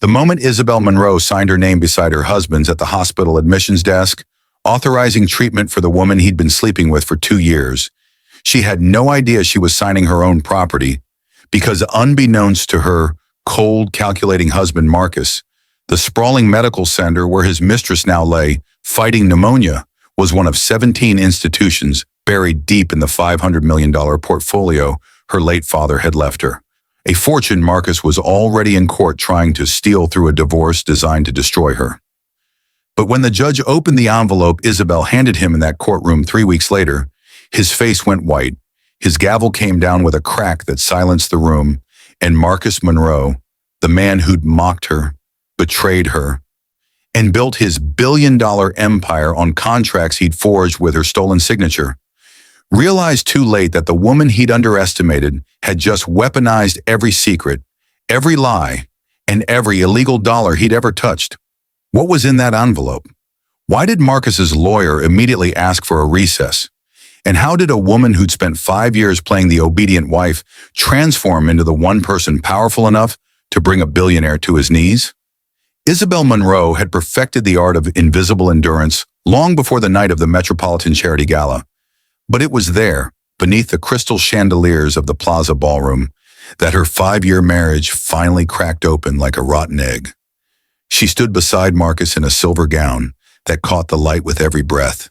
The moment Isabelle Monroe signed her name beside her husband's at the hospital admissions desk, authorizing treatment for the woman he'd been sleeping with for 2 years, she had no idea she was signing her own property because, unbeknownst to her cold, calculating husband Marcus, the sprawling medical center where his mistress now lay, fighting pneumonia, was one of 17 institutions buried deep in the $500 million portfolio her late father had left her. A fortune Marcus was already in court trying to steal through a divorce designed to destroy her. But when the judge opened the envelope Isabelle handed him in that courtroom 3 weeks later, his face went white, his gavel came down with a crack that silenced the room, and Marcus Monroe, the man who'd mocked her, betrayed her, and built his billion-dollar empire on contracts he'd forged with her stolen signature, realized too late that the woman he'd underestimated had just weaponized every secret, every lie, and every illegal dollar he'd ever touched. What was in that envelope? Why did Marcus's lawyer immediately ask for a recess? And how did a woman who'd spent 5 years playing the obedient wife transform into the one person powerful enough to bring a billionaire to his knees? Isabelle Monroe had perfected the art of invisible endurance long before the night of the Metropolitan Charity Gala. But it was there, beneath the crystal chandeliers of the Plaza Ballroom, that her 5-year marriage finally cracked open like a rotten egg. She stood beside Marcus in a silver gown that caught the light with every breath,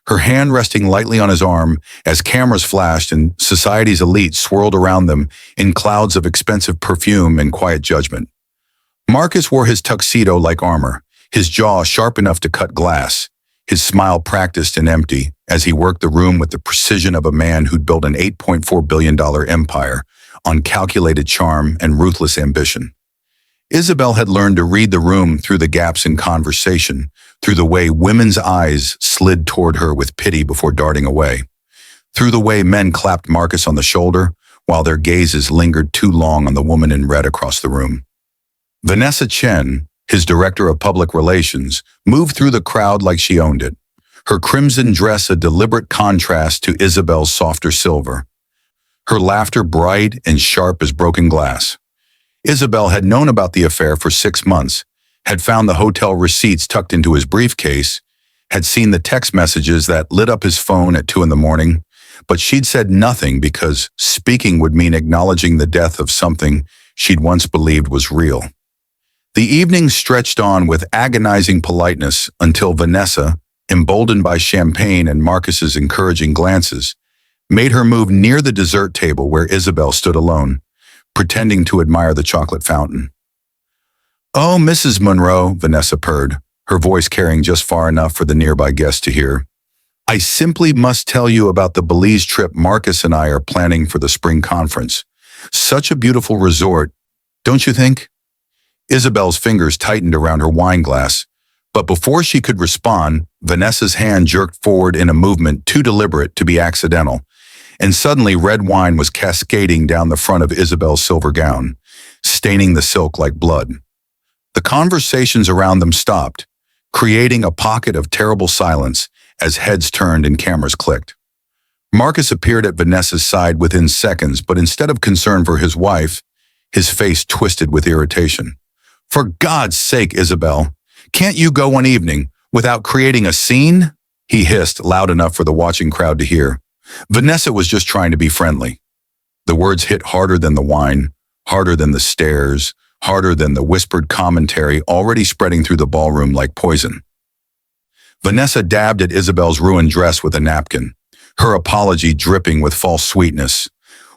her hand resting lightly on his arm as cameras flashed and society's elite swirled around them in clouds of expensive perfume and quiet judgment. Marcus wore his tuxedo like armor, his jaw sharp enough to cut glass, his smile practiced and empty as he worked the room with the precision of a man who'd built an $8.4 billion empire on calculated charm and ruthless ambition. Isabelle had learned to read the room through the gaps in conversation, through the way women's eyes slid toward her with pity before darting away, through the way men clapped Marcus on the shoulder while their gazes lingered too long on the woman in red across the room. Vanessa Chen, his director of public relations, moved through the crowd like she owned it, her crimson dress a deliberate contrast to Isabelle's softer silver, her laughter bright and sharp as broken glass. Isabelle had known about the affair for 6 months, had found the hotel receipts tucked into his briefcase, had seen the text messages that lit up his phone at 2 a.m, but she'd said nothing because speaking would mean acknowledging the death of something she'd once believed was real. The evening stretched on with agonizing politeness until Vanessa, emboldened by champagne and Marcus's encouraging glances, made her move near the dessert table where Isabelle stood alone, pretending to admire the chocolate fountain. "Oh, Mrs. Monroe," Vanessa purred, her voice carrying just far enough for the nearby guests to hear. "I simply must tell you about the Belize trip Marcus and I are planning for the spring conference. Such a beautiful resort, don't you think?" Isabelle's fingers tightened around her wine glass, but before she could respond, Vanessa's hand jerked forward in a movement too deliberate to be accidental, and suddenly red wine was cascading down the front of Isabelle's silver gown, staining the silk like blood. The conversations around them stopped, creating a pocket of terrible silence as heads turned and cameras clicked. Marcus appeared at Vanessa's side within seconds, but instead of concern for his wife, his face twisted with irritation. "For God's sake, Isabelle, can't you go one evening without creating a scene?" he hissed, loud enough for the watching crowd to hear. Vanessa was just trying to be friendly. The words hit harder than the wine, harder than the stares, harder than the whispered commentary already spreading through the ballroom like poison. Vanessa dabbed at Isabelle's ruined dress with a napkin, her apology dripping with false sweetness,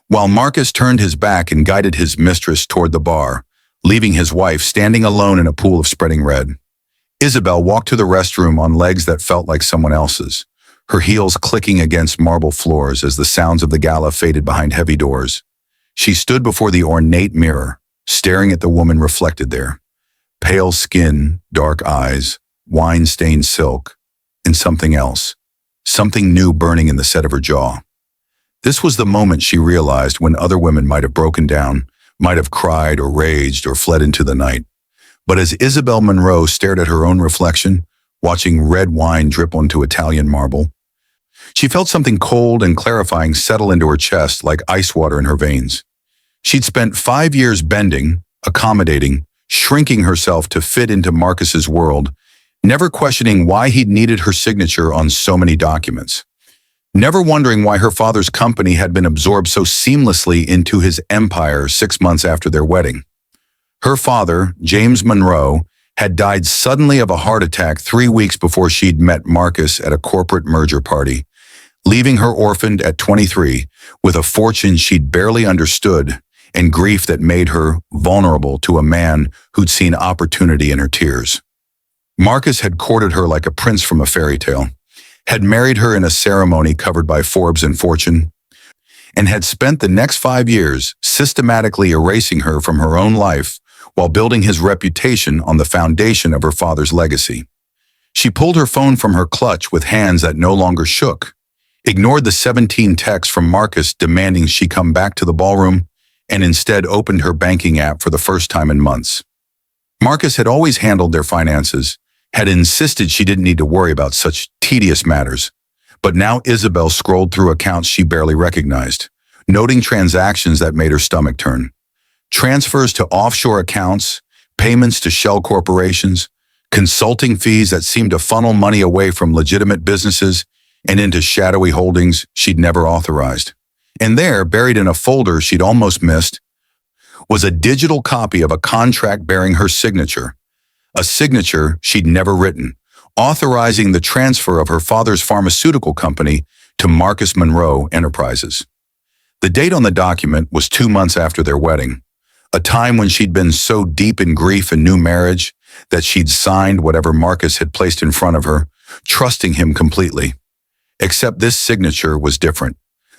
while Marcus turned his back and guided his mistress toward the bar, leaving his wife standing alone in a pool of spreading red. Isabelle walked to the restroom on legs that felt like someone else's, her heels clicking against marble floors as the sounds of the gala faded behind heavy doors. She stood before the ornate mirror, staring at the woman reflected there. Pale skin, dark eyes, wine-stained silk, and something else, something new burning in the set of her jaw. This was the moment she realized when other women might have broken down, might have cried or raged or fled into the night. But as Isabelle Monroe stared at her own reflection, watching red wine drip onto Italian marble, she felt something cold and clarifying settle into her chest like ice water in her veins. She'd spent 5 years bending, accommodating, shrinking herself to fit into Marcus's world, never questioning why he'd needed her signature on so many documents, never wondering why her father's company had been absorbed so seamlessly into his empire 6 months after their wedding. Her father, James Monroe, had died suddenly of a heart attack 3 weeks before she'd met Marcus at a corporate merger party, leaving her orphaned at 23 with a fortune she'd barely understood and grief that made her vulnerable to a man who'd seen opportunity in her tears. Marcus had courted her like a prince from a fairy tale, had married her in a ceremony covered by Forbes and Fortune, and had spent the next 5 years systematically erasing her from her own life while building his reputation on the foundation of her father's legacy. She pulled her phone from her clutch with hands that no longer shook, ignored the 17 texts from Marcus demanding she come back to the ballroom, and instead opened her banking app for the first time in months. Marcus had always handled their finances, had insisted she didn't need to worry about such tedious matters. But now Isabelle scrolled through accounts she barely recognized, noting transactions that made her stomach turn. Transfers to offshore accounts, payments to shell corporations, consulting fees that seemed to funnel money away from legitimate businesses and into shadowy holdings she'd never authorized. And there, buried in a folder she'd almost missed, was a digital copy of a contract bearing her signature, a signature she'd never written, authorizing the transfer of her father's pharmaceutical company to Marcus Monroe Enterprises. The date on the document was 2 months after their wedding, a time when she'd been so deep in grief and new marriage that she'd signed whatever Marcus had placed in front of her, trusting him completely. Except this signature was different.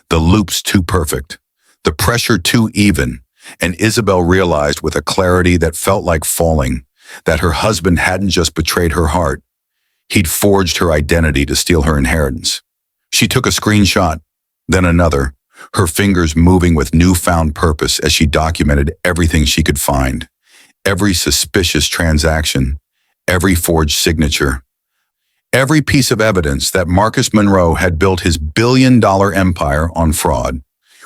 The loops too perfect, the pressure too even, and Isabelle realized with a clarity that felt like falling that her husband hadn't just betrayed her heart, he'd forged her identity to steal her inheritance. She took a screenshot, then another, her fingers moving with newfound purpose as she documented everything she could find, every suspicious transaction, every forged signature, every piece of evidence that Marcus Monroe had built his billion-dollar empire on fraud.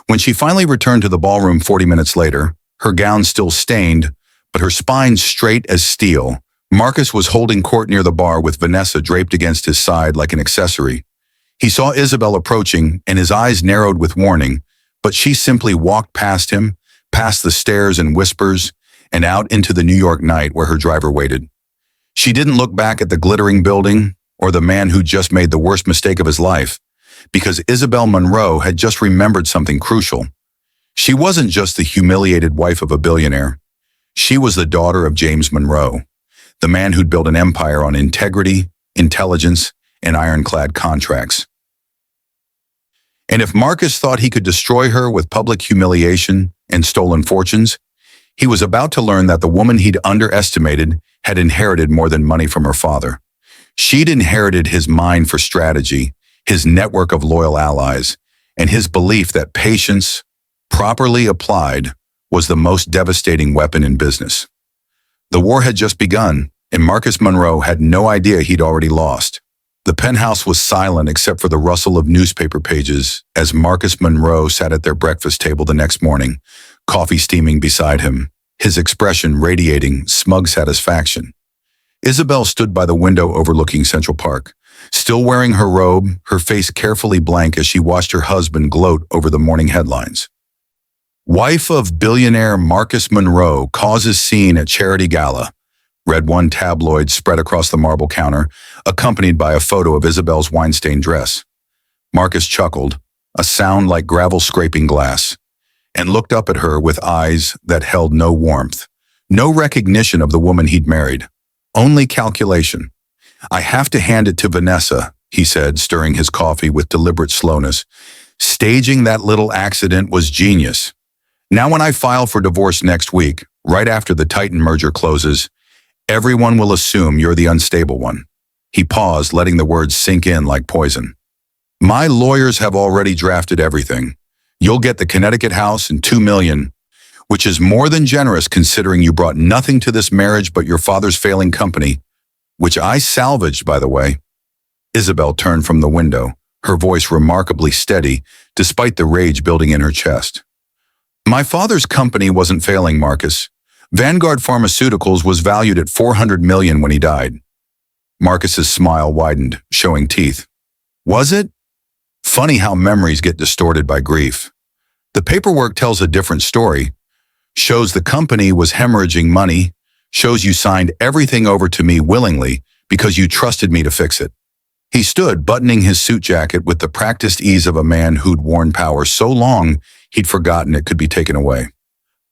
When she finally returned to the ballroom 40 minutes later, her gown still stained, but her spine straight as steel, Marcus was holding court near the bar with Vanessa draped against his side like an accessory. He saw Isabelle approaching, and his eyes narrowed with warning, but she simply walked past him, past the stairs and whispers, and out into the New York night where her driver waited. She didn't look back at the glittering building or the man who just made the worst mistake of his life, because Isabelle Monroe had just remembered something crucial. She wasn't just the humiliated wife of a billionaire. She was the daughter of James Monroe, the man who'd built an empire on integrity, intelligence, and ironclad contracts. And if Marcus thought he could destroy her with public humiliation and stolen fortunes, he was about to learn that the woman he'd underestimated had inherited more than money from her father. She'd inherited his mind for strategy, his network of loyal allies, and his belief that patience, properly applied, was the most devastating weapon in business. The war had just begun, and Marcus Monroe had no idea he'd already lost. The penthouse was silent except for the rustle of newspaper pages as Marcus Monroe sat at their breakfast table the next morning, coffee steaming beside him, his expression radiating smug satisfaction. Isabelle stood by the window overlooking Central Park, still wearing her robe, her face carefully blank as she watched her husband gloat over the morning headlines. Wife of billionaire Marcus Monroe causes scene at charity gala, read one tabloid spread across the marble counter, accompanied by a photo of Isabelle's wine-stained dress. Marcus chuckled, a sound like gravel scraping glass, and looked up at her with eyes that held no warmth, no recognition of the woman he'd married, only calculation. I have to hand it to Vanessa, he said, stirring his coffee with deliberate slowness. Staging that little accident was genius. Now when I file for divorce next week, right after the Titan merger closes, everyone will assume you're the unstable one. He paused, letting the words sink in like poison. My lawyers have already drafted everything. You'll get the Connecticut house and $2 million, which is more than generous considering you brought nothing to this marriage but your father's failing company, which I salvaged, by the way. Isabelle turned from the window, her voice remarkably steady, despite the rage building in her chest. My father's company wasn't failing, Marcus. Vanguard Pharmaceuticals was valued at $400 million when he died. Marcus's smile widened, showing teeth. Was it? Funny how memories get distorted by grief. The paperwork tells a different story. Shows the company was hemorrhaging money, shows you signed everything over to me willingly because you trusted me to fix it. He stood, buttoning his suit jacket with the practiced ease of a man who'd worn power so long he'd forgotten it could be taken away.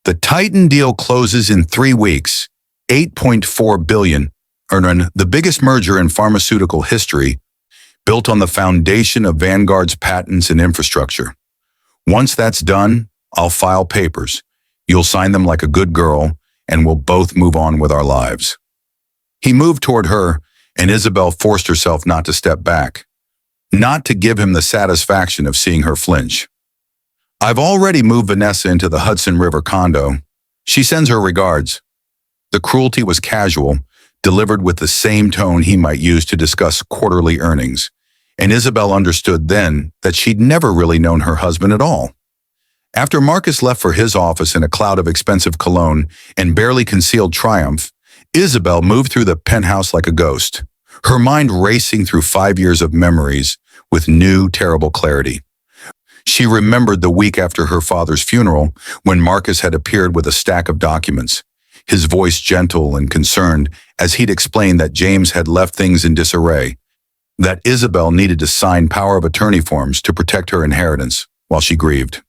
The Titan deal closes in 3 weeks, $8.4 billion, the biggest merger in pharmaceutical history, built on the foundation of Vanguard's patents and infrastructure. Once that's done, I'll file papers. You'll sign them like a good girl, and we'll both move on with our lives. He moved toward her, and Isabelle forced herself not to step back, not to give him the satisfaction of seeing her flinch. I've already moved Vanessa into the Hudson River condo. She sends her regards. The cruelty was casual, delivered with the same tone he might use to discuss quarterly earnings, and Isabelle understood then that she'd never really known her husband at all. After Marcus left for his office in a cloud of expensive cologne and barely concealed triumph, Isabelle moved through the penthouse like a ghost, her mind racing through 5 years of memories with new, terrible clarity. She remembered the week after her father's funeral when Marcus had appeared with a stack of documents, his voice gentle and concerned as he'd explained that James had left things in disarray, that Isabelle needed to sign power of attorney forms to protect her inheritance while she grieved.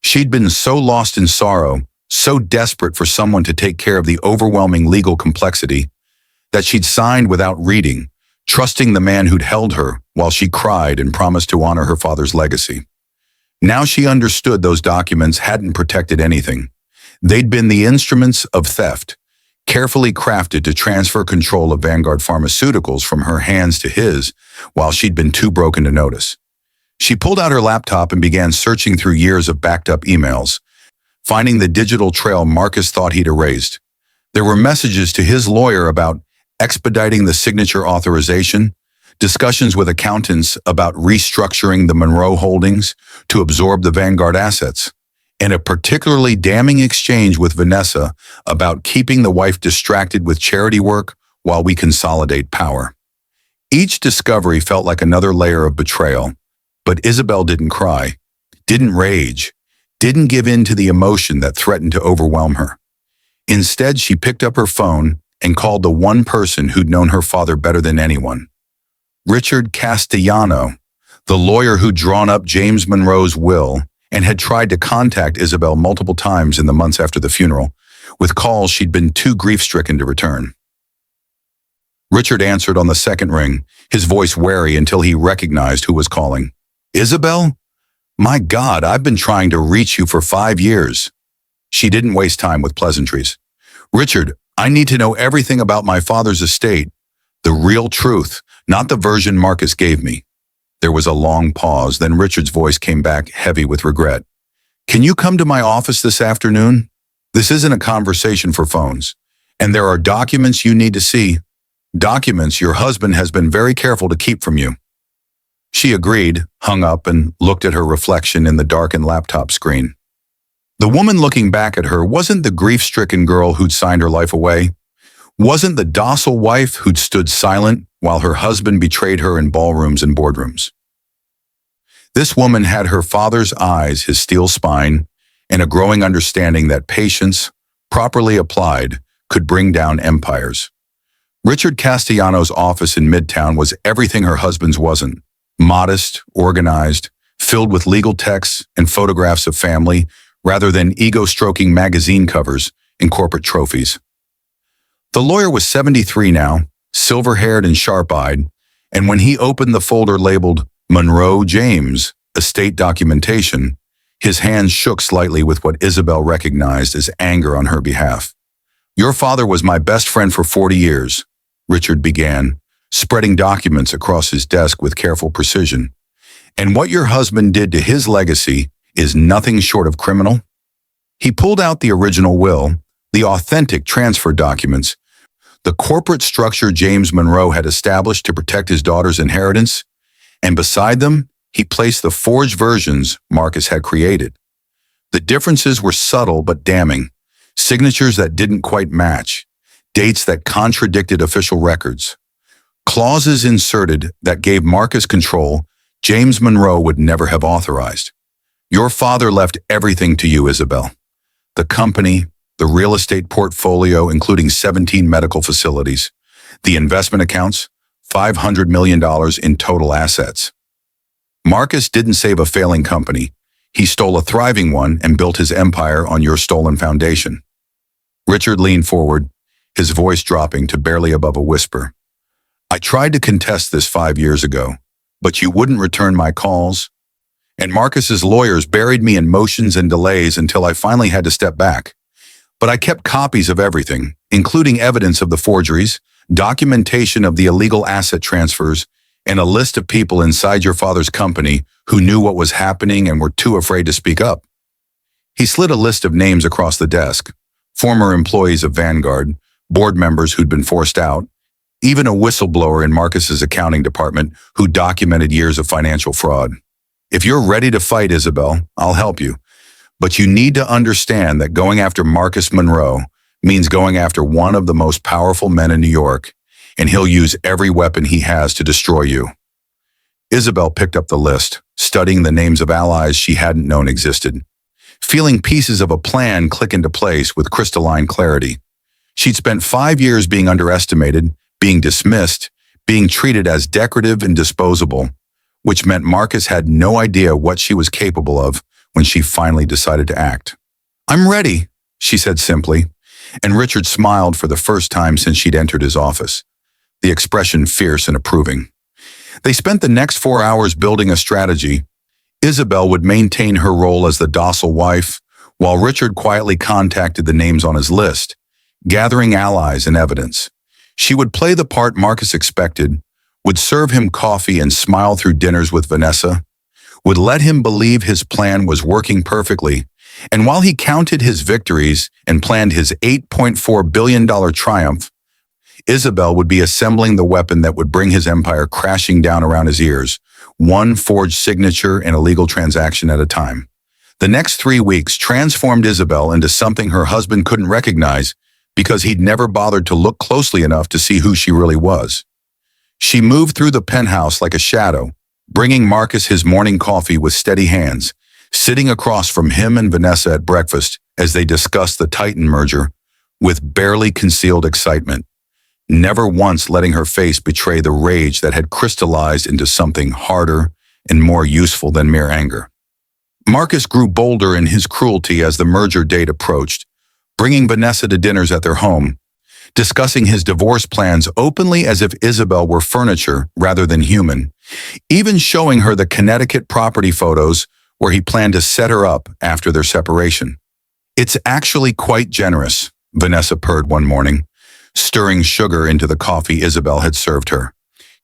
She'd been so lost in sorrow, so desperate for someone to take care of the overwhelming legal complexity, that she'd signed without reading, trusting the man who'd held her while she cried and promised to honor her father's legacy. Now she understood those documents hadn't protected anything. They'd been the instruments of theft, carefully crafted to transfer control of Vanguard Pharmaceuticals from her hands to his, while she'd been too broken to notice. She pulled out her laptop and began searching through years of backed-up emails, finding the digital trail Marcus thought he'd erased. There were messages to his lawyer about expediting the signature authorization, discussions with accountants about restructuring the Monroe holdings to absorb the Vanguard assets, and a particularly damning exchange with Vanessa about keeping the wife distracted with charity work while we consolidate power. Each discovery felt like another layer of betrayal, but Isabelle didn't cry, didn't rage, didn't give in to the emotion that threatened to overwhelm her. Instead, she picked up her phone and called the one person who'd known her father better than anyone. Richard Castellano, the lawyer who'd drawn up James Monroe's will and had tried to contact Isabelle multiple times in the months after the funeral, with calls she'd been too grief-stricken to return. Richard answered on the second ring, his voice wary until he recognized who was calling. Isabelle? My God, I've been trying to reach you for 5 years. She didn't waste time with pleasantries. Richard, I need to know everything about my father's estate. The real truth, not the version Marcus gave me. There was a long pause, then Richard's voice came back heavy with regret. Can you come to my office this afternoon? This isn't a conversation for phones, and there are documents you need to see. Documents your husband has been very careful to keep from you. She agreed, hung up, and looked at her reflection in the darkened laptop screen. The woman looking back at her wasn't the grief-stricken girl who'd signed her life away, wasn't the docile wife who'd stood silent while her husband betrayed her in ballrooms and boardrooms. This woman had her father's eyes, his steel spine, and a growing understanding that patience, properly applied, could bring down empires. Richard Castellano's office in Midtown was everything her husband's wasn't. Modest, organized, filled with legal texts and photographs of family, rather than ego-stroking magazine covers and corporate trophies. The lawyer was 73 now, silver-haired and sharp-eyed, and when he opened the folder labeled Monroe James, Estate Documentation, his hands shook slightly with what Isabelle recognized as anger on her behalf. Your father was my best friend for 40 years, Richard began, spreading documents across his desk with careful precision. And what your husband did to his legacy is nothing short of criminal. He pulled out the original will, the authentic transfer documents, the corporate structure James Monroe had established to protect his daughter's inheritance, and beside them, he placed the forged versions Marcus had created. The differences were subtle but damning. signatures that didn't quite match, dates that contradicted official records, clauses inserted that gave Marcus control James Monroe would never have authorized. Your father left everything to you, Isabelle. The company, the real estate portfolio, including 17 medical facilities, the investment accounts, $500 million in total assets. Marcus didn't save a failing company. He stole a thriving one and built his empire on your stolen foundation. Richard leaned forward, his voice dropping to barely above a whisper. I tried to contest this 5 years ago, but you wouldn't return my calls, and Marcus's lawyers buried me in motions and delays until I finally had to step back. But I kept copies of everything, including evidence of the forgeries, documentation of the illegal asset transfers, and a list of people inside your father's company who knew what was happening and were too afraid to speak up. He slid a list of names across the desk, former employees of Vanguard, board members who'd been forced out, even a whistleblower in Marcus's accounting department who documented years of financial fraud. If you're ready to fight, Isabelle, I'll help you. But you need to understand that going after Marcus Monroe means going after one of the most powerful men in New York, and he'll use every weapon he has to destroy you. Isabelle picked up the list, studying the names of allies she hadn't known existed, feeling pieces of a plan click into place with crystalline clarity. She'd spent 5 years being underestimated, being dismissed, being treated as decorative and disposable, which meant Marcus had no idea what she was capable of when she finally decided to act. I'm ready, she said simply, and Richard smiled for the first time since she'd entered his office, the expression fierce and approving. They spent the next 4 hours building a strategy. Isabelle would maintain her role as the docile wife, while Richard quietly contacted the names on his list, gathering allies and evidence. She would play the part Marcus expected, would serve him coffee and smile through dinners with Vanessa, would let him believe his plan was working perfectly, and while he counted his victories and planned his $8.4 billion triumph, Isabelle would be assembling the weapon that would bring his empire crashing down around his ears, one forged signature and illegal transaction at a time. The next 3 weeks transformed Isabelle into something her husband couldn't recognize because he'd never bothered to look closely enough to see who she really was. She moved through the penthouse like a shadow, bringing Marcus his morning coffee with steady hands, sitting across from him and Vanessa at breakfast as they discussed the Titan merger with barely concealed excitement, never once letting her face betray the rage that had crystallized into something harder and more useful than mere anger. Marcus grew bolder in his cruelty as the merger date approached, bringing Vanessa to dinners at their home, discussing his divorce plans openly as if Isabelle were furniture rather than human, even showing her the Connecticut property photos where he planned to set her up after their separation. It's actually quite generous, Vanessa purred one morning, stirring sugar into the coffee Isabelle had served her,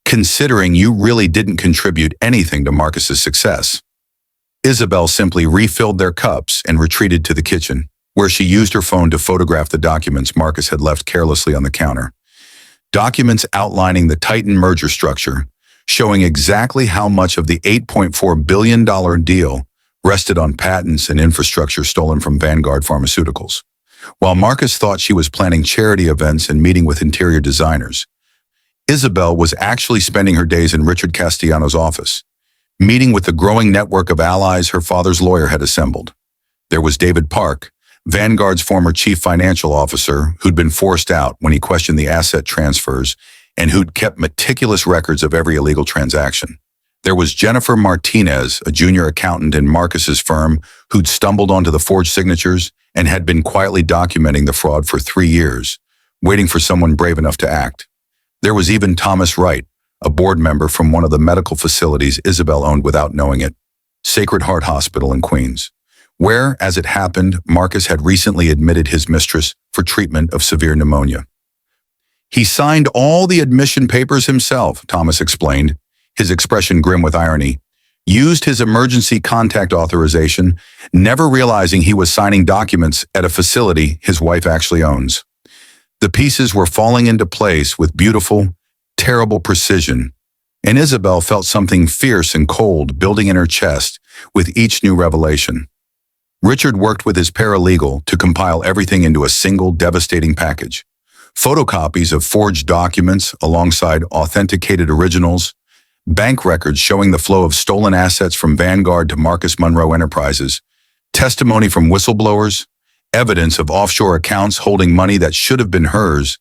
considering you really didn't contribute anything to Marcus's success. Isabelle simply refilled their cups and retreated to the kitchen, where she used her phone to photograph the documents Marcus had left carelessly on the counter. Documents outlining the Titan merger structure, showing exactly how much of the $8.4 billion deal rested on patents and infrastructure stolen from Vanguard Pharmaceuticals. While Marcus thought she was planning charity events and meeting with interior designers, Isabelle was actually spending her days in Richard Castellano's office, meeting with the growing network of allies her father's lawyer had assembled. There was David Park, Vanguard's former chief financial officer who'd been forced out when he questioned the asset transfers and who'd kept meticulous records of every illegal transaction. There was Jennifer Martinez, a junior accountant in Marcus's firm who'd stumbled onto the forged signatures and had been quietly documenting the fraud for 3 years, waiting for someone brave enough to act. There was even Thomas Wright, a board member from one of the medical facilities Isabelle owned without knowing it, Sacred Heart Hospital in Queens, where, as it happened, Marcus had recently admitted his mistress for treatment of severe pneumonia. He signed all the admission papers himself, Thomas explained, his expression grim with irony, used his emergency contact authorization, never realizing he was signing documents at a facility his wife actually owns. The pieces were falling into place with beautiful, terrible precision, and Isabelle felt something fierce and cold building in her chest with each new revelation. Richard worked with his paralegal to compile everything into a single devastating package. Photocopies of forged documents alongside authenticated originals, bank records showing the flow of stolen assets from Vanguard to Marcus Monroe Enterprises, testimony from whistleblowers, evidence of offshore accounts holding money that should have been hers,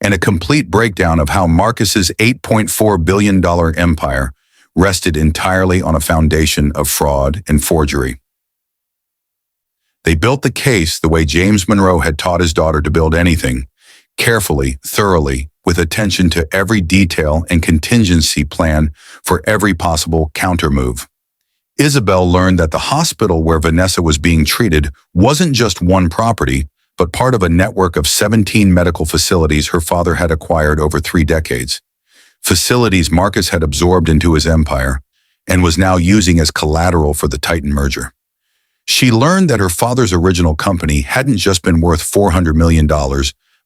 and a complete breakdown of how Marcus's $8.4 billion empire rested entirely on a foundation of fraud and forgery. They built the case the way James Monroe had taught his daughter to build anything, carefully, thoroughly, with attention to every detail and contingency plan for every possible countermove. Isabelle learned that the hospital where Vanessa was being treated wasn't just one property, but part of a network of 17 medical facilities her father had acquired over 3 decades. Facilities Marcus had absorbed into his empire and was now using as collateral for the Titan merger. She learned that her father's original company hadn't just been worth $400 million,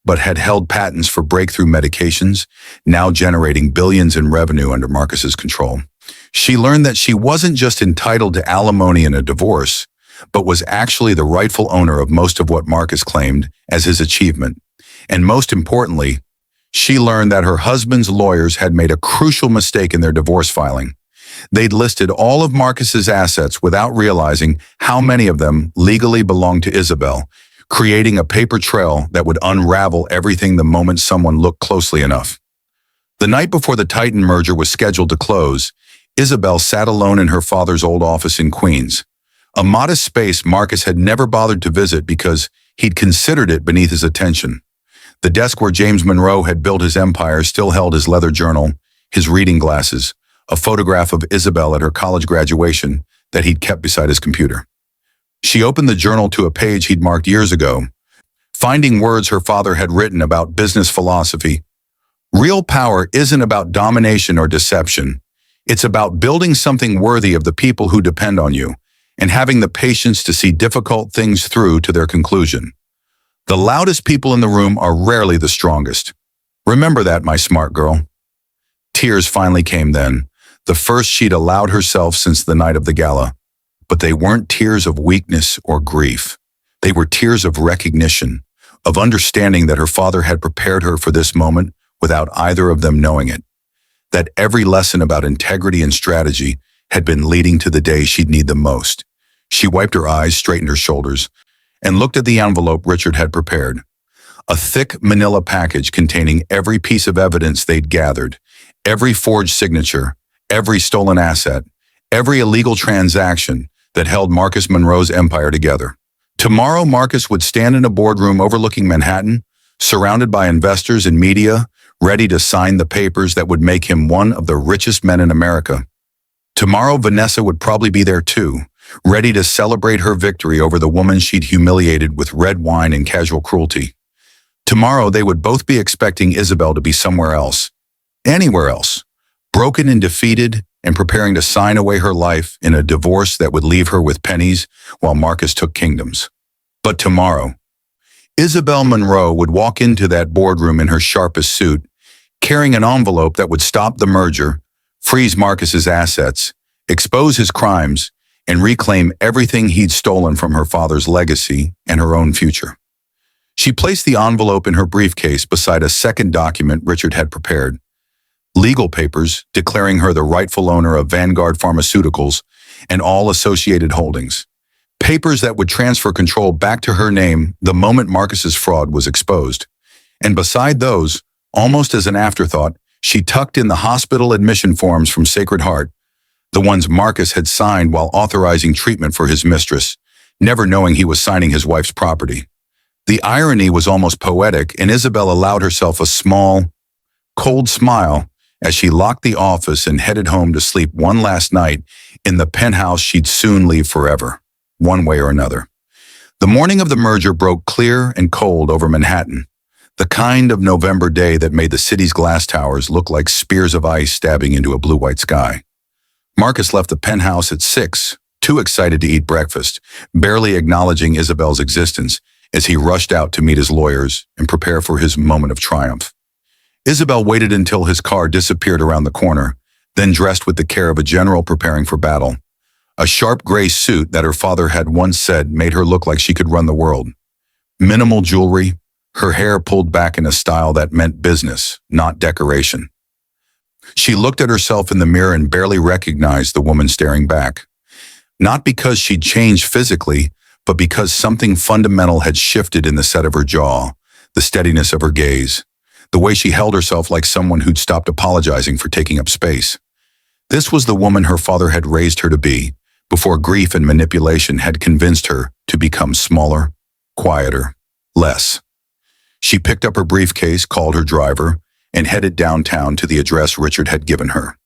but had held patents for breakthrough medications, now generating billions in revenue under Marcus's control. She learned that she wasn't just entitled to alimony in a divorce, but was actually the rightful owner of most of what Marcus claimed as his achievement. And most importantly, she learned that her husband's lawyers had made a crucial mistake in their divorce filing. They'd listed all of Marcus's assets without realizing how many of them legally belonged to Isabelle, creating a paper trail that would unravel everything the moment someone looked closely enough. The night before the Titan merger was scheduled to close, Isabelle sat alone in her father's old office in Queens, a modest space Marcus had never bothered to visit because he'd considered it beneath his attention. The desk where James Monroe had built his empire still held his leather journal, his reading glasses, a photograph of Isabelle at her college graduation that he'd kept beside his computer. She opened the journal to a page he'd marked years ago, finding words her father had written about business philosophy. Real power isn't about domination or deception. It's about building something worthy of the people who depend on you and having the patience to see difficult things through to their conclusion. The loudest people in the room are rarely the strongest. Remember that, my smart girl. Tears finally came then, the first she'd allowed herself since the night of the gala. But they weren't tears of weakness or grief. They were tears of recognition, of understanding that her father had prepared her for this moment without either of them knowing it. That every lesson about integrity and strategy had been leading to the day she'd need them most. She wiped her eyes, straightened her shoulders, and looked at the envelope Richard had prepared. A thick manila package containing every piece of evidence they'd gathered, every forged signature, every stolen asset, every illegal transaction that held Marcus Monroe's empire together. Tomorrow, Marcus would stand in a boardroom overlooking Manhattan, surrounded by investors and media, ready to sign the papers that would make him one of the richest men in America. Tomorrow, Vanessa would probably be there too, ready to celebrate her victory over the woman she'd humiliated with red wine and casual cruelty. Tomorrow, they would both be expecting Isabelle to be somewhere else, anywhere else, broken and defeated, and preparing to sign away her life in a divorce that would leave her with pennies while Marcus took kingdoms. But tomorrow, Isabelle Monroe would walk into that boardroom in her sharpest suit, carrying an envelope that would stop the merger, freeze Marcus's assets, expose his crimes, and reclaim everything he'd stolen from her father's legacy and her own future. She placed the envelope in her briefcase beside a second document Richard had prepared. Legal papers declaring her the rightful owner of Vanguard Pharmaceuticals and all associated holdings. Papers that would transfer control back to her name the moment Marcus's fraud was exposed. And beside those, almost as an afterthought, she tucked in the hospital admission forms from Sacred Heart, the ones Marcus had signed while authorizing treatment for his mistress, never knowing he was signing his wife's property. The irony was almost poetic, and Isabelle allowed herself a small, cold smile as she locked the office and headed home to sleep one last night in the penthouse she'd soon leave forever, one way or another. The morning of the merger broke clear and cold over Manhattan, the kind of November day that made the city's glass towers look like spears of ice stabbing into a blue-white sky. Marcus left the penthouse at 6, too excited to eat breakfast, barely acknowledging Isabelle's existence as he rushed out to meet his lawyers and prepare for his moment of triumph. Isabelle waited until his car disappeared around the corner, then dressed with the care of a general preparing for battle. a sharp gray suit that her father had once said made her look like she could run the world. Minimal jewelry, her hair pulled back in a style that meant business, not decoration. She looked at herself in the mirror and barely recognized the woman staring back. Not because she'd changed physically, but because something fundamental had shifted in the set of her jaw, the steadiness of her gaze, the way she held herself like someone who'd stopped apologizing for taking up space. This was the woman her father had raised her to be, before grief and manipulation had convinced her to become smaller, quieter, less. She picked up her briefcase, called her driver, and headed downtown to the address Richard had given her.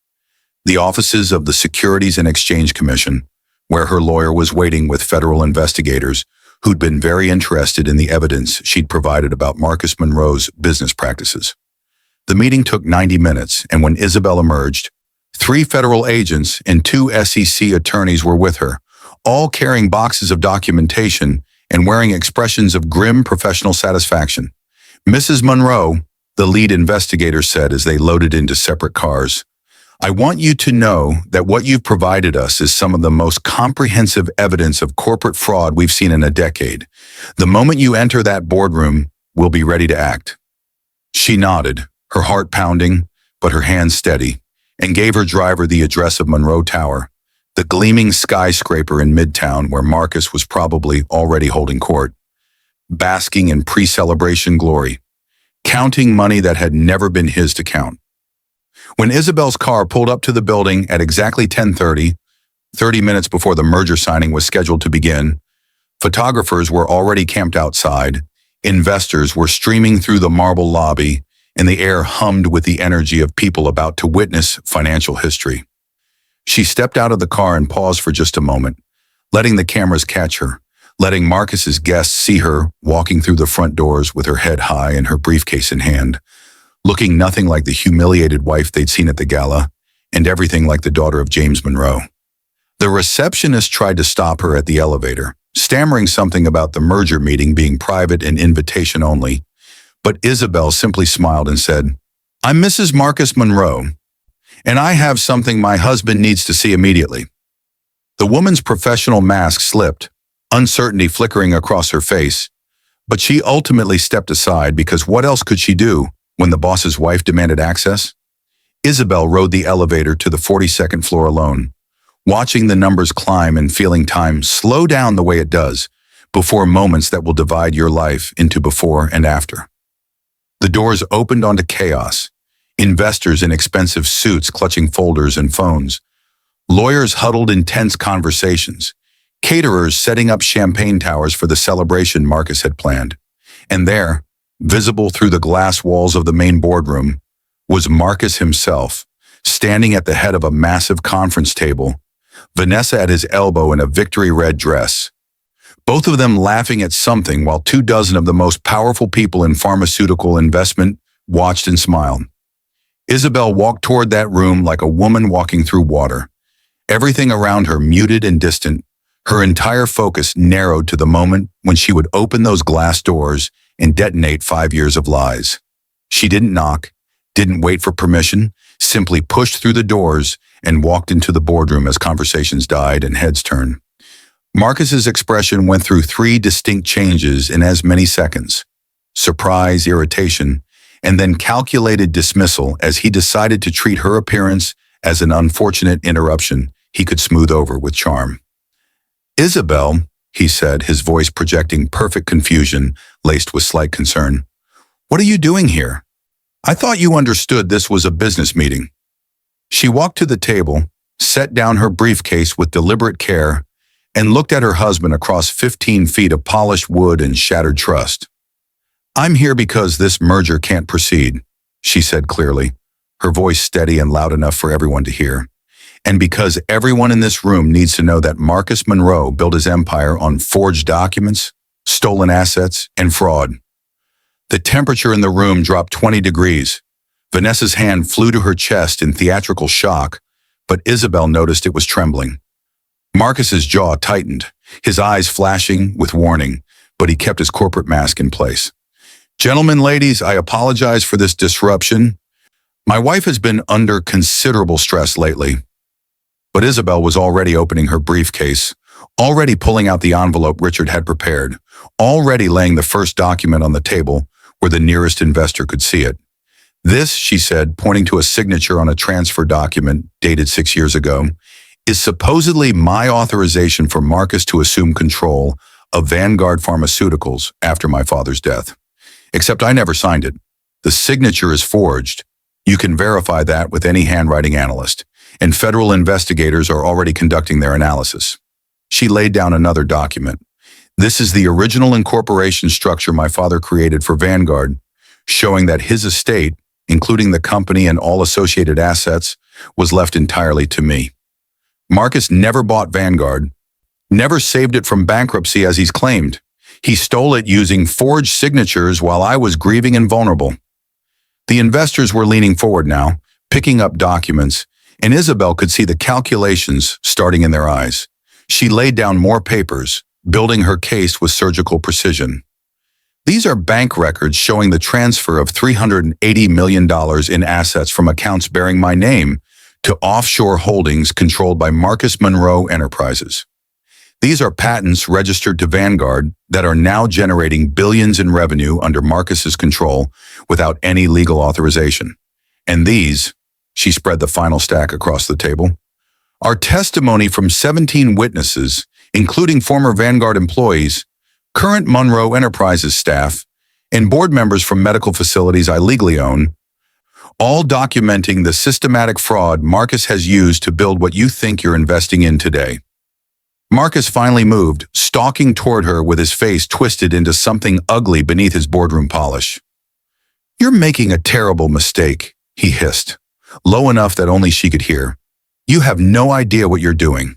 The offices of the Securities and Exchange Commission, where her lawyer was waiting with federal investigators who'd been very interested in the evidence she'd provided about Marcus Monroe's business practices. The meeting took 90 minutes, and when Isabelle emerged, 3 federal agents and 2 SEC attorneys were with her, all carrying boxes of documentation and wearing expressions of grim professional satisfaction. "Mrs. Monroe," the lead investigator said as they loaded into separate cars, "I want you to know that what you've provided us is some of the most comprehensive evidence of corporate fraud we've seen in a decade. The moment you enter that boardroom, we'll be ready to act." She nodded, her heart pounding, but her hands steady, and gave her driver the address of Monroe Tower, the gleaming skyscraper in Midtown where Marcus was probably already holding court, basking in pre-celebration glory, counting money that had never been his to count. When Isabelle's car pulled up to the building at exactly 10:30, 30 minutes before the merger signing was scheduled to begin, photographers were already camped outside, investors were streaming through the marble lobby, and the air hummed with the energy of people about to witness financial history. She stepped out of the car and paused for just a moment, letting the cameras catch her, letting Marcus's guests see her walking through the front doors with her head high and her briefcase in hand, looking nothing like the humiliated wife they'd seen at the gala, and everything like the daughter of James Monroe. The receptionist tried to stop her at the elevator, stammering something about the merger meeting being private and invitation only, but Isabelle simply smiled and said, "I'm Mrs. Marcus Monroe, and I have something my husband needs to see immediately." The woman's professional mask slipped, uncertainty flickering across her face, but she ultimately stepped aside because what else could she do when the boss's wife demanded access? Isabelle rode the elevator to the 42nd floor alone, watching the numbers climb and feeling time slow down the way it does before moments that will divide your life into before and after. The doors opened onto chaos, investors in expensive suits clutching folders and phones, lawyers huddled in tense conversations, caterers setting up champagne towers for the celebration Marcus had planned. And there, visible through the glass walls of the main boardroom, was Marcus himself, standing at the head of a massive conference table, Vanessa at his elbow in a victory red dress. Both of them laughing at something while 24 of the most powerful people in pharmaceutical investment watched and smiled. Isabelle walked toward that room like a woman walking through water, everything around her muted and distant, her entire focus narrowed to the moment when she would open those glass doors and detonate 5 years of lies. She didn't knock, didn't wait for permission, simply pushed through the doors and walked into the boardroom as conversations died and heads turned. Marcus's expression went through 3 distinct changes in as many seconds: surprise, irritation, and then calculated dismissal as he decided to treat her appearance as an unfortunate interruption he could smooth over with charm. "Isabelle," he said, his voice projecting perfect confusion laced with slight concern, "what are you doing here? I thought you understood this was a business meeting." She walked to the table, set down her briefcase with deliberate care, and looked at her husband across 15 feet of polished wood and shattered trust. "I'm here because this merger can't proceed," she said clearly, her voice steady and loud enough for everyone to hear. "And because everyone in this room needs to know that Marcus Monroe built his empire on forged documents, stolen assets, and fraud." The temperature in the room dropped 20 degrees. Vanessa's hand flew to her chest in theatrical shock, but Isabelle noticed it was trembling. Marcus's jaw tightened, his eyes flashing with warning, but he kept his corporate mask in place. "Gentlemen, ladies, I apologize for this disruption. My wife has been under considerable stress lately." But Isabelle was already opening her briefcase, already pulling out the envelope Richard had prepared, already laying the first document on the table where the nearest investor could see it. This, she said, pointing to a signature on a transfer document dated 6 years ago, is supposedly my authorization for Marcus to assume control of Vanguard Pharmaceuticals after my father's death. Except I never signed it. The signature is forged. You can verify that with any handwriting analyst, and federal investigators are already conducting their analysis. She laid down another document. This is the original incorporation structure my father created for Vanguard, showing that his estate, including the company and all associated assets, was left entirely to me. Marcus never bought Vanguard, never saved it from bankruptcy as he's claimed. He stole it using forged signatures while I was grieving and vulnerable. The investors were leaning forward now, picking up documents, and Isabelle could see the calculations starting in their eyes. She laid down more papers, building her case with surgical precision. These are bank records showing the transfer of $380 million in assets from accounts bearing my name to offshore holdings controlled by Marcus Monroe Enterprises. These are patents registered to Vanguard that are now generating billions in revenue under Marcus's control without any legal authorization. And these, she spread the final stack across the table, are testimony from 17 witnesses, including former Vanguard employees, current Monroe Enterprises staff, and board members from medical facilities I legally own, all documenting the systematic fraud Marcus has used to build what you think you're investing in today. Marcus finally moved, stalking toward her with his face twisted into something ugly beneath his boardroom polish. "You're making a terrible mistake," he hissed, low enough that only she could hear. "You have no idea what you're doing."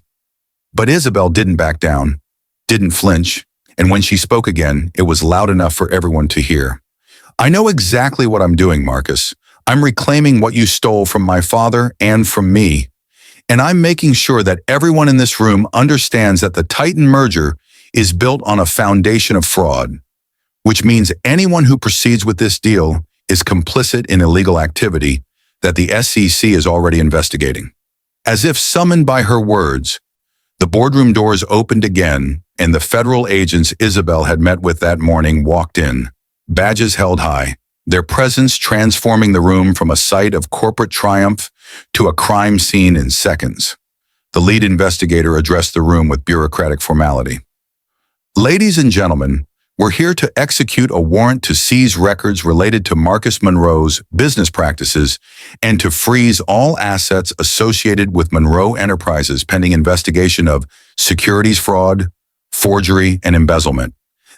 But Isabelle didn't back down, didn't flinch, and when she spoke again, it was loud enough for everyone to hear. "I know exactly what I'm doing, Marcus. I'm reclaiming what you stole from my father and from me. And I'm making sure that everyone in this room understands that the Titan merger is built on a foundation of fraud, which means anyone who proceeds with this deal is complicit in illegal activity that the SEC is already investigating." As if summoned by her words, the boardroom doors opened again, and the federal agents Isabelle had met with that morning walked in, badges held high, their presence transforming the room from a site of corporate triumph to a crime scene in seconds. The lead investigator addressed the room with bureaucratic formality. "Ladies and gentlemen, we're here to execute a warrant to seize records related to Marcus Monroe's business practices and to freeze all assets associated with Monroe Enterprises pending investigation of securities fraud, forgery, and embezzlement.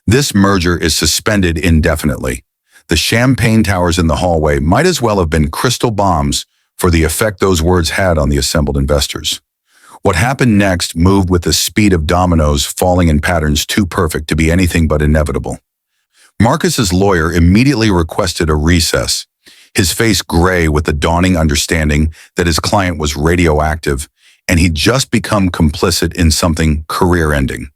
This merger is suspended indefinitely. The champagne towers in the hallway might as well have been crystal bombs for the effect those words had on the assembled investors. What happened next moved with the speed of dominoes falling in patterns too perfect to be anything but inevitable. Marcus's lawyer immediately requested a recess, his face gray with the dawning understanding that his client was radioactive and he'd just become complicit in something career-ending.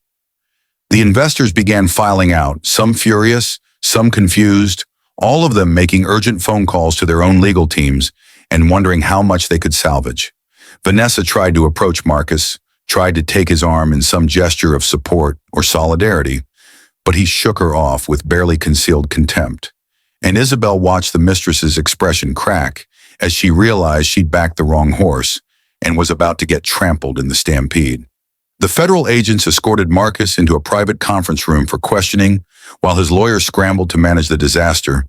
The investors began filing out, some furious, some confused, all of them making urgent phone calls to their own legal teams and wondering how much they could salvage. Vanessa tried to approach Marcus, tried to take his arm in some gesture of support or solidarity, but he shook her off with barely concealed contempt. And Isabelle watched the mistress's expression crack as she realized she'd backed the wrong horse and was about to get trampled in the stampede. The federal agents escorted Marcus into a private conference room for questioning while his lawyer scrambled to manage the disaster.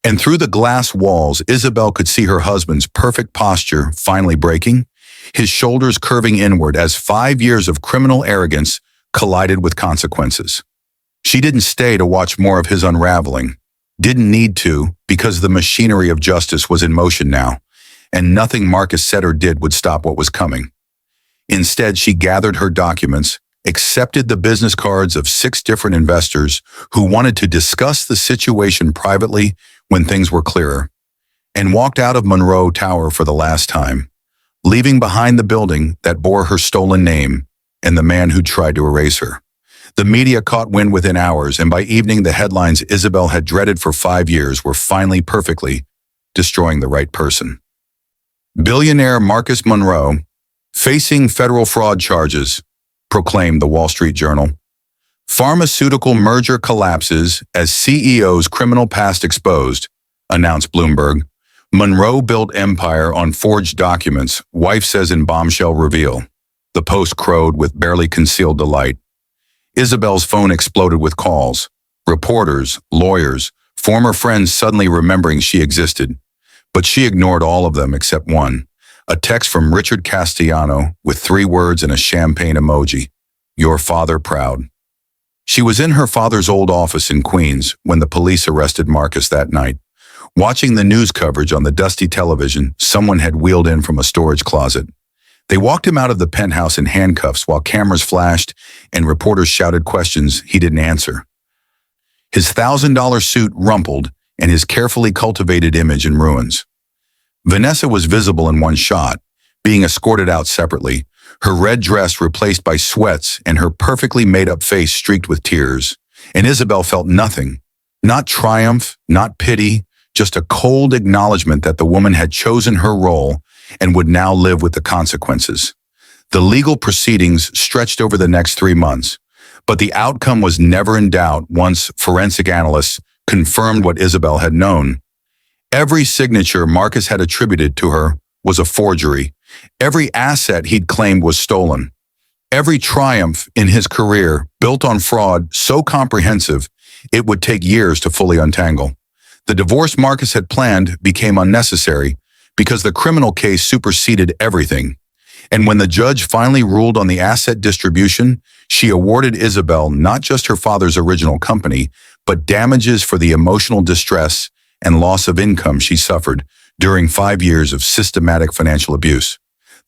And through the glass walls, Isabelle could see her husband's perfect posture finally breaking, his shoulders curving inward as 5 years of criminal arrogance collided with consequences. She didn't stay to watch more of his unraveling, didn't need to because the machinery of justice was in motion now, and nothing Marcus said or did would stop what was coming. Instead, she gathered her documents, accepted the business cards of 6 different investors who wanted to discuss the situation privately when things were clearer, and walked out of Monroe Tower for the last time, leaving behind the building that bore her stolen name and the man who tried to erase her. The media caught wind within hours, and by evening the headlines Isabelle had dreaded for 5 years were finally perfectly destroying the right person. Billionaire Marcus Monroe, Facing federal fraud charges, proclaimed the Wall Street Journal. Pharmaceutical merger collapses as CEO's criminal past exposed, announced Bloomberg. Monroe built empire on forged documents, wife says in bombshell reveal. The Post crowed with barely concealed delight. Isabelle's phone exploded with calls. Reporters, lawyers, former friends suddenly remembering she existed. But she ignored all of them except one. A text from Richard Castellano with 3 words and a champagne emoji. Your father proud. She was in her father's old office in Queens when the police arrested Marcus that night. Watching the news coverage on the dusty television, someone had wheeled in from a storage closet. They walked him out of the penthouse in handcuffs while cameras flashed and reporters shouted questions he didn't answer. His $1,000 suit rumpled and his carefully cultivated image in ruins. Vanessa was visible in one shot, being escorted out separately, her red dress replaced by sweats and her perfectly made-up face streaked with tears. And Isabelle felt nothing. Not triumph, not pity, just a cold acknowledgement that the woman had chosen her role and would now live with the consequences. The legal proceedings stretched over the next 3 months, but the outcome was never in doubt once forensic analysts confirmed what Isabelle had known. Every signature Marcus had attributed to her was a forgery. Every asset he'd claimed was stolen. Every triumph in his career built on fraud so comprehensive it would take years to fully untangle. The divorce Marcus had planned became unnecessary because the criminal case superseded everything. And when the judge finally ruled on the asset distribution, she awarded Isabelle not just her father's original company, but damages for the emotional distress and loss of income she suffered during 5 years of systematic financial abuse.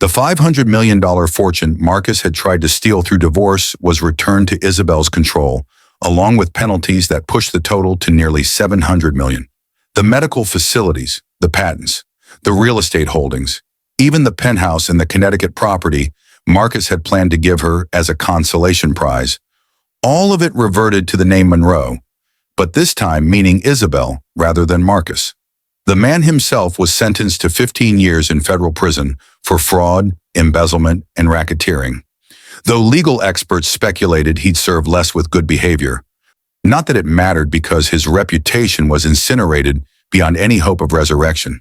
The $500 million fortune Marcus had tried to steal through divorce was returned to Isabelle's control, along with penalties that pushed the total to nearly $700 million. The medical facilities, the patents, the real estate holdings, even the penthouse and the Connecticut property Marcus had planned to give her as a consolation prize. All of it reverted to the name Monroe, but this time meaning Isabelle rather than Marcus. The man himself was sentenced to 15 years in federal prison for fraud, embezzlement, and racketeering, though legal experts speculated he'd serve less with good behavior. Not that it mattered because his reputation was incinerated beyond any hope of resurrection.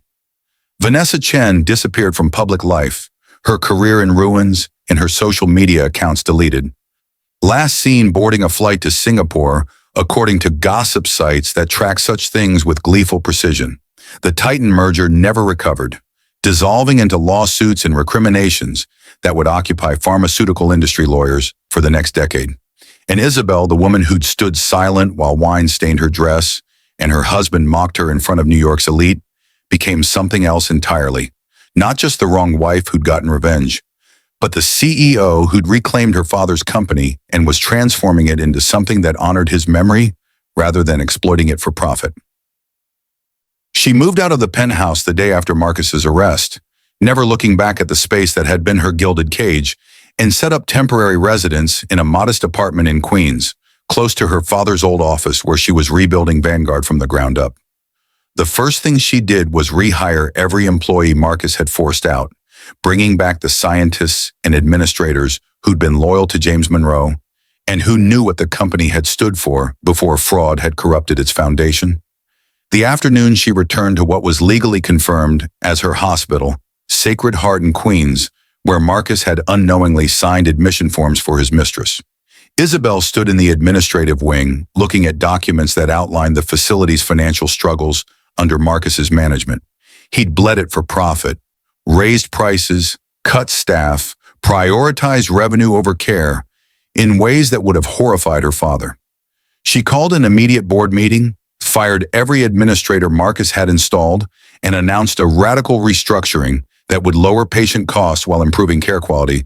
Vanessa Chen disappeared from public life, her career in ruins and her social media accounts deleted. Last seen boarding a flight to Singapore, according to gossip sites that track such things with gleeful precision. The Titan merger never recovered, dissolving into lawsuits and recriminations that would occupy pharmaceutical industry lawyers for the next decade. And Isabelle, the woman who'd stood silent while wine stained her dress and her husband mocked her in front of New York's elite, became something else entirely. Not just the wrong wife who'd gotten revenge, but the CEO who'd reclaimed her father's company and was transforming it into something that honored his memory rather than exploiting it for profit. She moved out of the penthouse the day after Marcus's arrest, never looking back at the space that had been her gilded cage, and set up temporary residence in a modest apartment in Queens, close to her father's old office where she was rebuilding Vanguard from the ground up. The first thing she did was rehire every employee Marcus had forced out, bringing back the scientists and administrators who'd been loyal to James Monroe and who knew what the company had stood for before fraud had corrupted its foundation. The afternoon she returned to what was legally confirmed as her hospital, Sacred Heart in Queens, where Marcus had unknowingly signed admission forms for his mistress. Isabelle stood in the administrative wing, looking at documents that outlined the facility's financial struggles under Marcus's management. He'd bled it for profit, raised prices, cut staff, prioritized revenue over care in ways that would have horrified her father. She called an immediate board meeting, fired every administrator Marcus had installed, and announced a radical restructuring that would lower patient costs while improving care quality,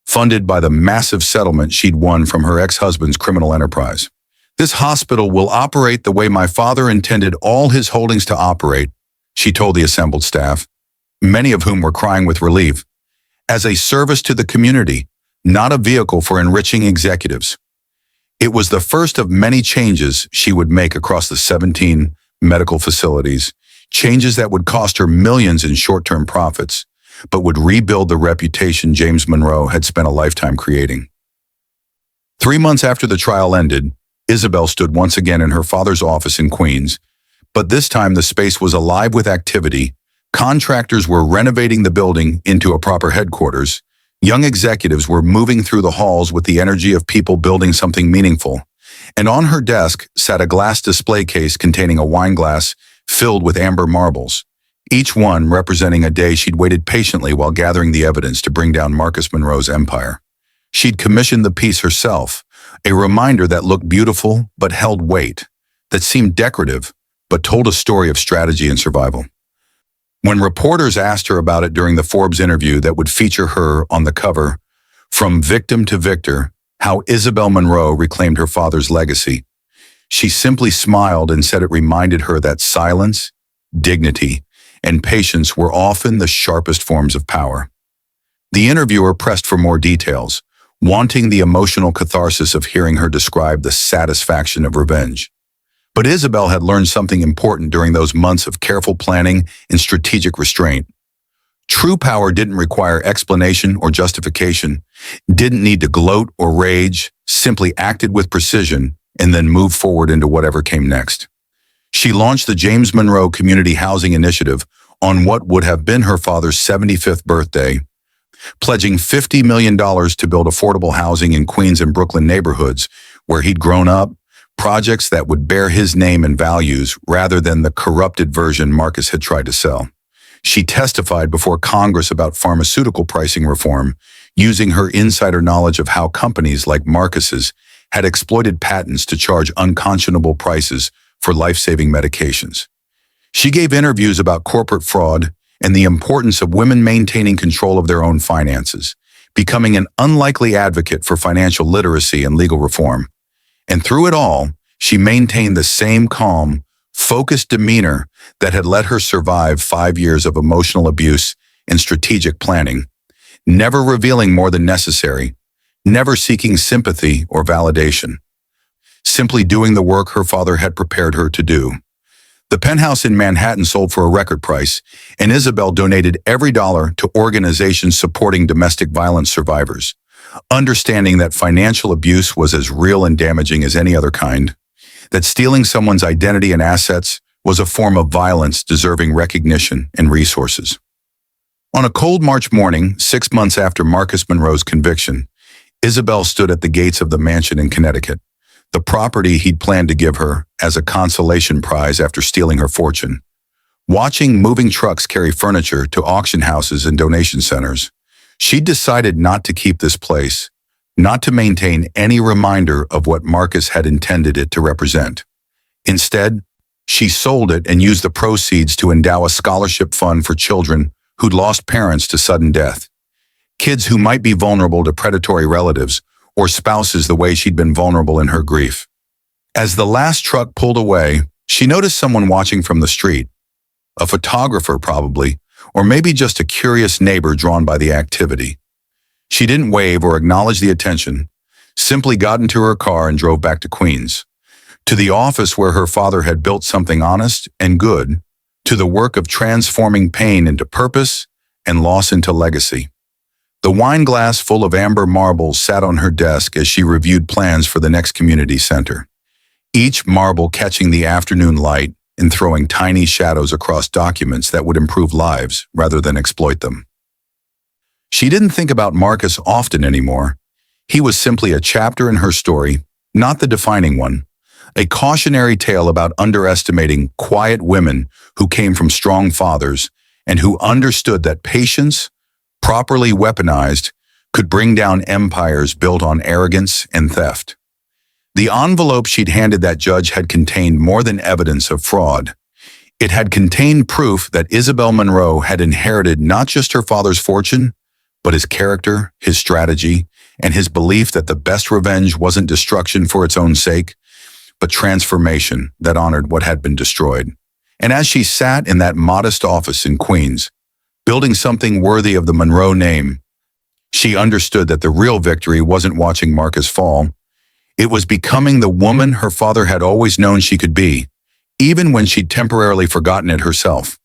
funded by the massive settlement she'd won from her ex-husband's criminal enterprise. This hospital will operate the way my father intended all his holdings to operate, she told the assembled staff, many of whom were crying with relief, as a service to the community, not a vehicle for enriching executives. It was the first of many changes she would make across the 17 medical facilities, changes that would cost her millions in short-term profits, but would rebuild the reputation James Monroe had spent a lifetime creating. 3 months after the trial ended, Isabelle stood once again in her father's office in Queens, but this time the space was alive with activity. Contractors were renovating the building into a proper headquarters. Young executives were moving through the halls with the energy of people building something meaningful. And on her desk sat a glass display case containing a wine glass filled with amber marbles, each one representing a day she'd waited patiently while gathering the evidence to bring down Marcus Monroe's empire. She'd commissioned the piece herself, a reminder that looked beautiful but held weight, that seemed decorative but told a story of strategy and survival. When reporters asked her about it during the Forbes interview that would feature her on the cover, From Victim to Victor, how Isabelle Monroe reclaimed her father's legacy, she simply smiled and said it reminded her that silence, dignity, and patience were often the sharpest forms of power. The interviewer pressed for more details, wanting the emotional catharsis of hearing her describe the satisfaction of revenge. But Isabelle had learned something important during those months of careful planning and strategic restraint. True power didn't require explanation or justification, didn't need to gloat or rage, simply acted with precision and then moved forward into whatever came next. She launched the James Monroe Community Housing Initiative on what would have been her father's 75th birthday, pledging $50 million to build affordable housing in Queens and Brooklyn neighborhoods where he'd grown up, projects that would bear his name and values rather than the corrupted version Marcus had tried to sell. She testified before Congress about pharmaceutical pricing reform, using her insider knowledge of how companies like Marcus's had exploited patents to charge unconscionable prices for life-saving medications. She gave interviews about corporate fraud and the importance of women maintaining control of their own finances, becoming an unlikely advocate for financial literacy and legal reform. And through it all, she maintained the same calm, focused demeanor that had let her survive 5 years of emotional abuse and strategic planning, never revealing more than necessary, never seeking sympathy or validation, simply doing the work her father had prepared her to do. The penthouse in Manhattan sold for a record price, and Isabelle donated every dollar to organizations supporting domestic violence survivors, understanding that financial abuse was as real and damaging as any other kind, that stealing someone's identity and assets was a form of violence deserving recognition and resources. On a cold March morning, 6 months after Marcus Monroe's conviction, Isabelle stood at the gates of the mansion in Connecticut, the property he'd planned to give her as a consolation prize after stealing her fortune. Watching moving trucks carry furniture to auction houses and donation centers, she decided not to keep this place, not to maintain any reminder of what Marcus had intended it to represent. Instead, she sold it and used the proceeds to endow a scholarship fund for children who'd lost parents to sudden death. Kids who might be vulnerable to predatory relatives or spouses the way she'd been vulnerable in her grief. As the last truck pulled away, she noticed someone watching from the street. A photographer, probably, or maybe just a curious neighbor drawn by the activity. She didn't wave or acknowledge the attention, simply got into her car and drove back to Queens, to the office where her father had built something honest and good, to the work of transforming pain into purpose and loss into legacy. The wine glass full of amber marbles sat on her desk as she reviewed plans for the next community center, each marble catching the afternoon light and throwing tiny shadows across documents that would improve lives rather than exploit them. She didn't think about Marcus often anymore. He was simply a chapter in her story, not the defining one, a cautionary tale about underestimating quiet women who came from strong fathers and who understood that patience, properly weaponized, could bring down empires built on arrogance and theft. The envelope she'd handed that judge had contained more than evidence of fraud. It had contained proof that Isabelle Monroe had inherited not just her father's fortune, but his character, his strategy, and his belief that the best revenge wasn't destruction for its own sake, but transformation that honored what had been destroyed. And as she sat in that modest office in Queens, building something worthy of the Monroe name, she understood that the real victory wasn't watching Marcus fall. It was becoming the woman her father had always known she could be, even when she'd temporarily forgotten it herself.